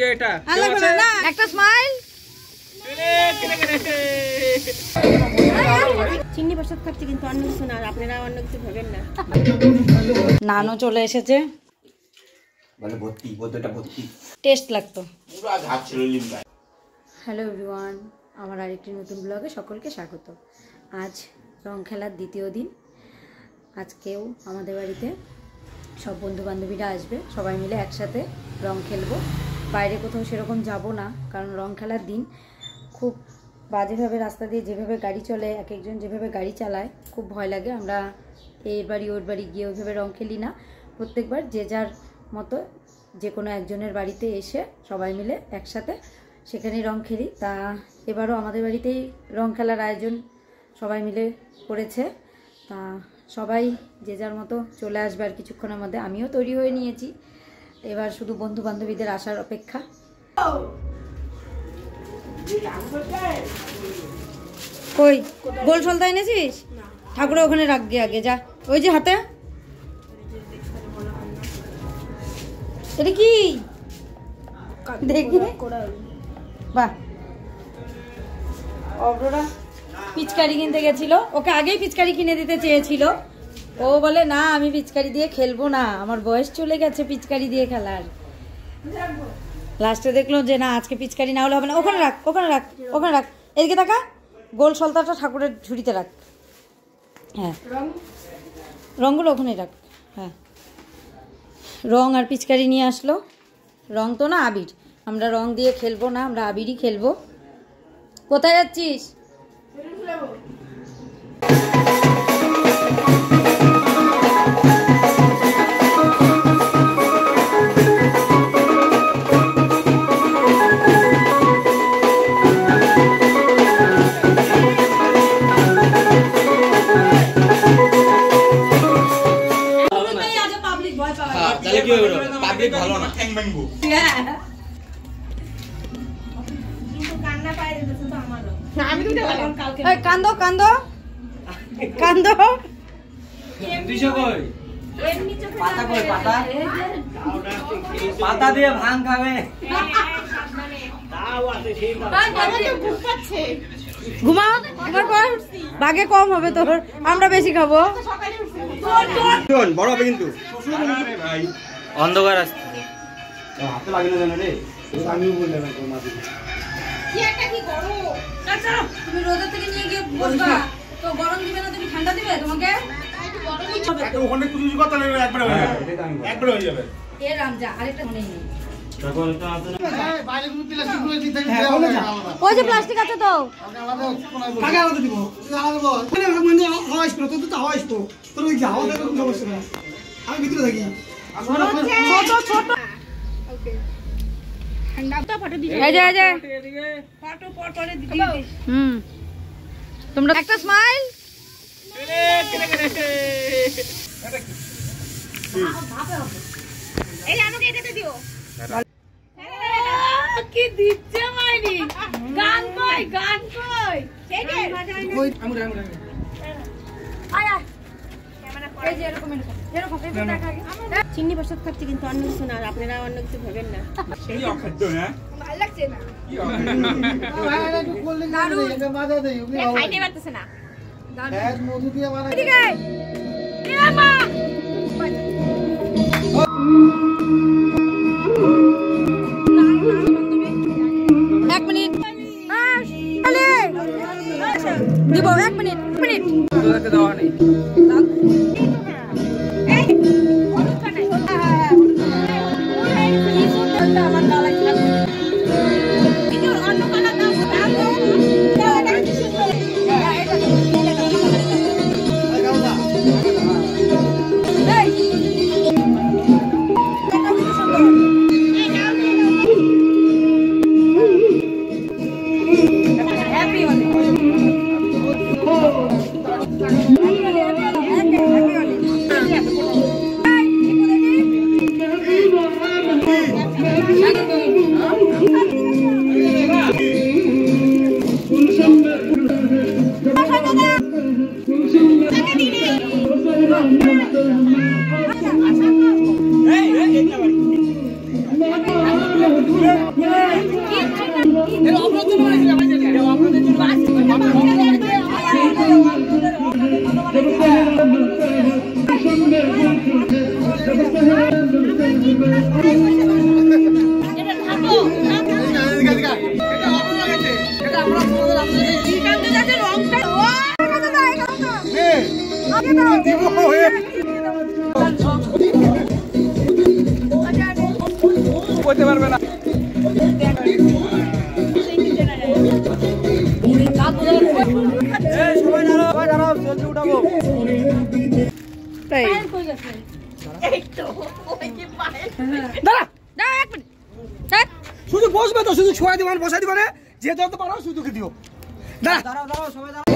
যে এটা একটা স্মাইল। চিংড়ি প্রসাদ খাচ্ছি কিন্তু অন্য কিছু না, আপনারা অন্য কিছু ভেবেন না। নানও চলে এসেছে, বলে ভর্তি বোতলটা ভর্তি, টেস্ট লাগতো। পুরো ঝাঁপ ছিল লিম্বা। হ্যালো এভরিওয়ান, আমার আরেকটি নতুন ব্লগে সকলকে স্বাগত। আজ রং খেলার দ্বিতীয় দিন। আজকেও আমাদের বাড়িতে সব বন্ধু বান্ধবীরা আসবে, সবাই মিলে একসাথে রং খেলবো। বাইরে কোথাও সেরকম যাব না, কারণ রং খেলার দিন খুব বাজেভাবে রাস্তা দিয়ে যেভাবে গাড়ি চলে, এক একজন যেভাবে গাড়ি চালায়, খুব ভয় লাগে। আমরা এর বাড়ি ওর বাড়ি গিয়ে ওইভাবে রং খেলি না, প্রত্যেকবার যে যার মতো যে কোনো একজনের বাড়িতে এসে সবাই মিলে একসাথে সেখানেই রং খেলি। তা এবারও আমাদের বাড়িতেই রং খেলার আয়োজন সবাই মিলে করেছে। তা সবাই যে যার মতো চলে আসবে আর কিছুক্ষণের মধ্যে। আমিও তৈরি হয়ে নিয়েছি, এবার শুধু বন্ধু বান্ধবীদের আসার অপেক্ষা। কই গোল সলতা এনেছিস? ঠাকুরের ওখানে রাখ গিয়ে আগে যা, ওই যে হাতে। এটা কি দেখি? বাহ, অগ্ররা পিচকারি কিনতে গেছিল, ওকে আগেই পিচকারি কিনে দিতে চেয়েছিল। ও বলে না, আমি পিচকারি দিয়ে খেলবো না, আমার বয়স চলে গেছে পিচকারি দিয়ে খেলার। লাস্টে দেখলো যে না, আজকে পিচকারি না হলে হবে না। ওখানে রাখ, ওখানে রাখ, ওখানে রাখ, এদিকে তাকা। গোল সলতাটা ঠাকুরের ঝুড়িতে রাখ। হ্যাঁ, রঙগুলো ওখানে রাখ। হ্যাঁ, রং আর পিচকারি নিয়ে আসলো। রং তো না, আবির। আমরা রং দিয়ে খেলবো না, আমরা আবিরই খেলবো। কোথায় যাচ্ছিস? কান্দো কান্দো কান্দো। পাতা দিয়ে ভাঙ খাবে। ঘুমাও, ভাগে কম হবে তোর, আমরা বেশি খাবো। বড় হবে কিন্তু অন্ধকার আসছে, হাতে লাগে না জানো রে। তুমি রোদের থেকে নিয়ে গিয়ে বসবা তো গরম দিবে না, তুমি ঠান্ডা দিবে তোমাকে। এ রামজা আরেকটা মনে নেই। ওই যে প্লাস্টিক আছে তো, আমি ভিতরে থাকি। তোমরা একটা স্মাইল। কি দিচ্ছে মাইনি? গান কই, গান কই? চিংড়ি প্রসাদ খাচ্ছি কিন্তু অন্য কিছু না, আপনারা অন্য কিছু ভেবেন না। খাইতে পারতেছে না। এক মিনিট দিব, এক মিনিট, মিনিট দেওয়া নেই। আমার গালা হ্যাপি হলি। শুধু বসবে তো, শুধু ছোঁয়া দিব বসাই দিব না, যে যত পারো শুধু দিও। দাঁড়াও দাঁড়াও সবাই দাঁড়াও।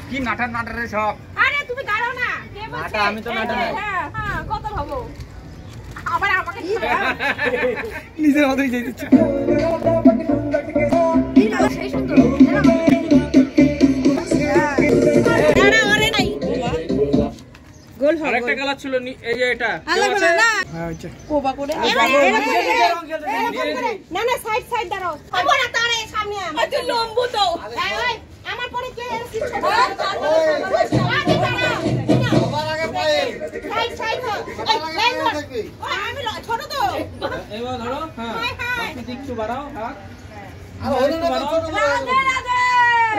কি নাটার নাটারে সব? আরে তুমি দাঁড়াও না, কে বলছে? নাটা আমি তো নাটা নাই। হ্যাঁ হ্যাঁ, কত হবো? আবার আমাকে নিজের মতই যেতে দিচ্ছ। সেই সুন্দর দাঁড়া, ওরে নাই গোল হবে। আরেকটা কালার ছিল এই যে এটা। হ্যাঁ আচ্ছা কোবা করে না না, সাইড সাইড দাঁড়াও। আবার তারে সামনে আমার তো লম্বু তো এই আমার পরে কে এসেছে? আগে দাঁড়াও, সবার আগে পায়ে সাইড সাইড হো। এই ধর, আমি ছোট তো এবার ধরো। হ্যাঁ বাকি দিক একটু বাড়াও হাত। আর হলো না ছোট রাধে রাধে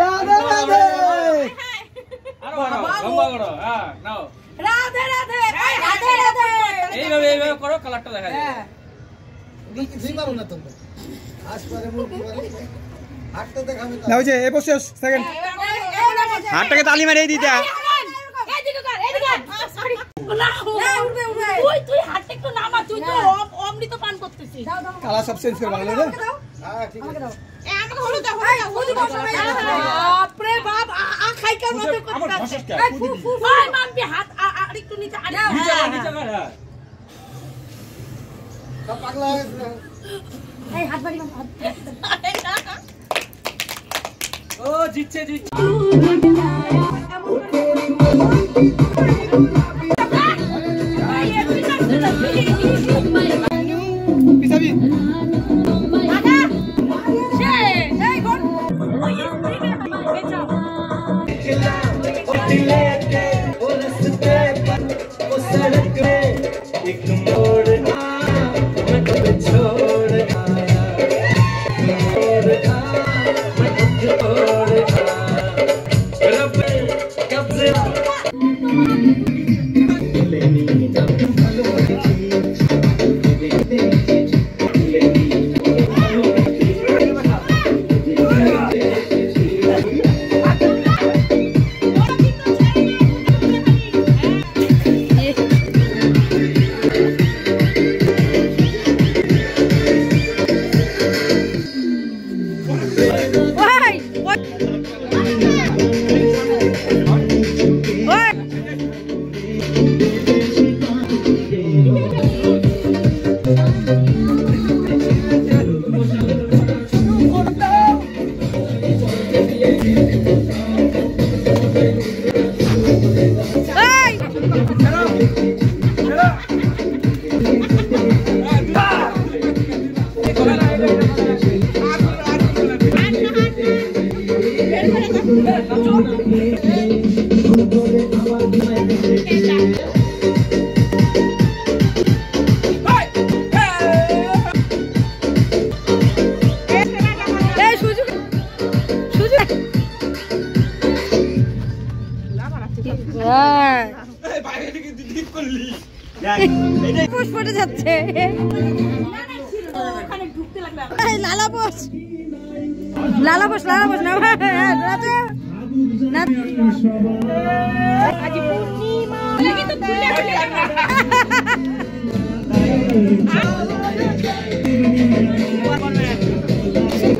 রাধে রাধে। আরো বাড়াও, লম্বা করো। হ্যাঁ নাও। রাধে রাধে রাধে রাধে। এইভাবে করো, কালারটা দেখা যায়। দিই পারো না তোমরা। আজ পরে মুখ করে হাতটা দেখাবে তো। নাও যে এ বসে সেকেন্ড। হাতটাকে তালি মারিয়ে দিতে। এদিকে কর, এদিকে সরি না উঠবে উঠবে। তুই হাতটা একটু নামা, তুই তো অমৃত পান করতেছিস। কালা সব চেঞ্জ করে ভালো না? হ্যাঁ ঠিক আছে। এ আমাকে হলুদ দাও, হলুদ দাও। বাপ রে বাপ, খাইকার মতো করতে। আমার ভাষাটা ভাই মাম্পি হাত আর একটু নিচে আরে নিচে কর। হ্যাঁ সব পাগলা হয়ে গেছে। এই হাত বাড়ি হাত। ও জিতছে জিতছে। পিছাবি। ফুটে যাচ্ছে লালা বস লালা বস লালা বস না রাতে না আজ পূর্ণিমা লাগি তো খুলে খুলে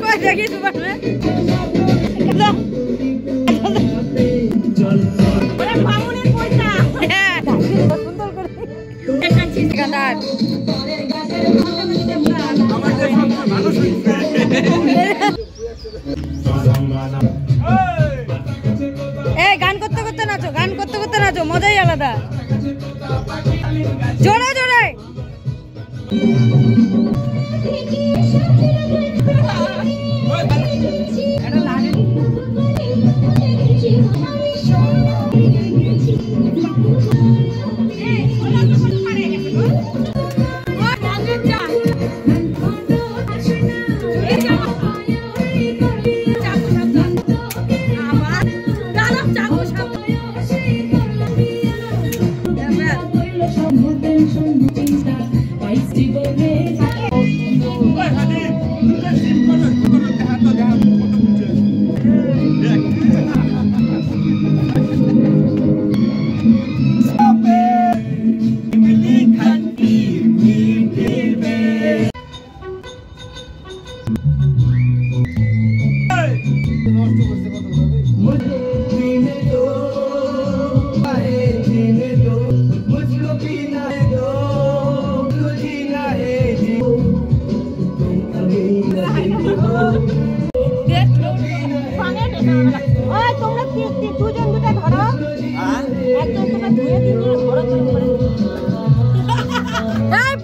কই দেখি তোমার ওরে বামুনের পয়সা সুন্দর করে ঠিকাদার এই গান করতে করতে নাচো, গান করতে করতে নাচো, মজাই আলাদা। জোরে জোরে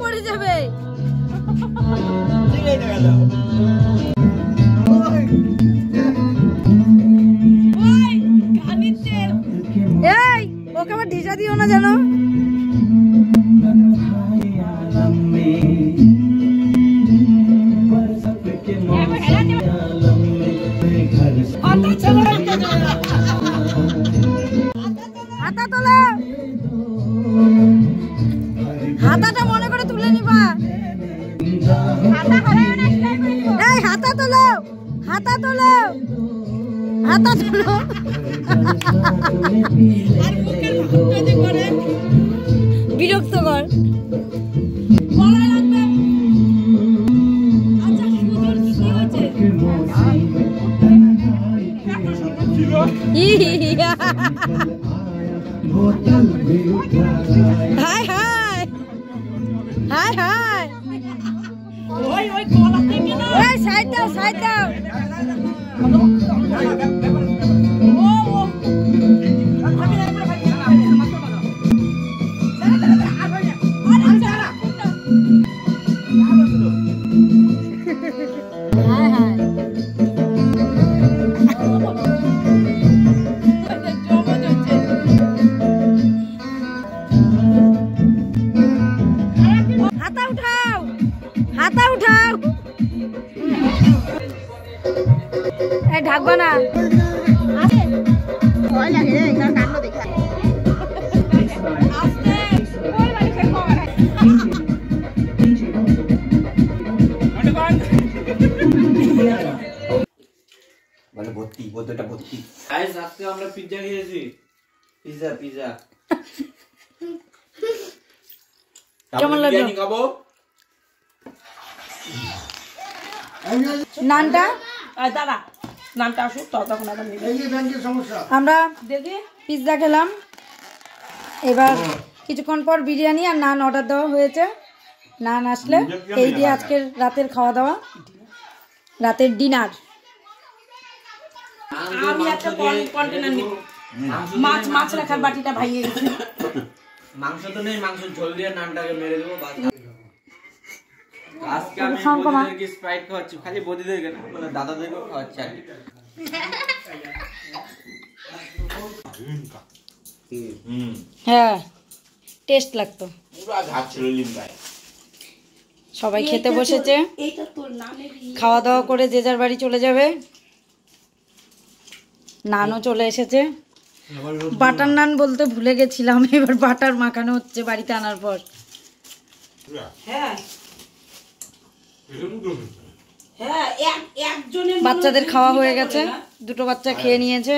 পড়ে যাবে। এই ওকে আবার ঢিসা দিও না জানো। হাতা তোলো, হাতাটা মনে করে তুলে নিবা। এই হাতা তোলো, হাতা তোলো, হাতা তোলো। বিরক্তকর। হাই হাই হাই হাই, ওই সাইড দাও, সাইড দাও। হাতা উঠাও, হাতা উঠাও। এই ঢাকবা না। ভয় লাগে রে এখানে কাণ্ড দেখা। আস্তে ওই বাড়ি থেকে কভার আছে। মানে ভর্তি, বোতলটা ভর্তি। গাইস আজকে আমরা পিজ্জা খেয়েছি। পিজ্জা পিজ্জা কেমন লাগলো? বিরিয়ানি খাবো। নানটা দাদা নামটা আসুক তখন আবার নিবে। আমরা দেখি পিৎজা খেলাম, এবার কিছুক্ষণ পর বিরিয়ানি আর নান অর্ডার দেওয়া হয়েছে। নান আসলে এই দিয়ে আজকের রাতের খাওয়া দাওয়া, রাতের ডিনার। আমি একটা কন্টেনার নিব। মাছ রাখার বাটিটা ভাইয়ে গেছে। মাংস তো নেই, মাংস ঝোল দিয়ে নানটাকে মেরে দেবো। আজকে আমি সংকমা বদিদেরকে স্প্রাইট খাওয়াচ্ছি, খালি বদিদেরকে না, মানে দাদাদেরকেও খাওয়াচ্ছি আর কি। হ্যাঁ টেস্ট লাগতো। পুরো ঘাট ছিল লিম্বায়। সবাই খেতে বসেছে, খাওয়া দাওয়া করে যে যার বাড়ি চলে যাবে। নানও চলে এসেছে। বাটার নান বলতে ভুলে গেছিলাম, এবার বাটার মাখানো হচ্ছে বাড়িতে আনার পর। হ্যাঁ হ্যাঁ একজনের বাচ্চাদের খাওয়া হয়ে গেছে, দুটো বাচ্চা খেয়ে নিয়েছে।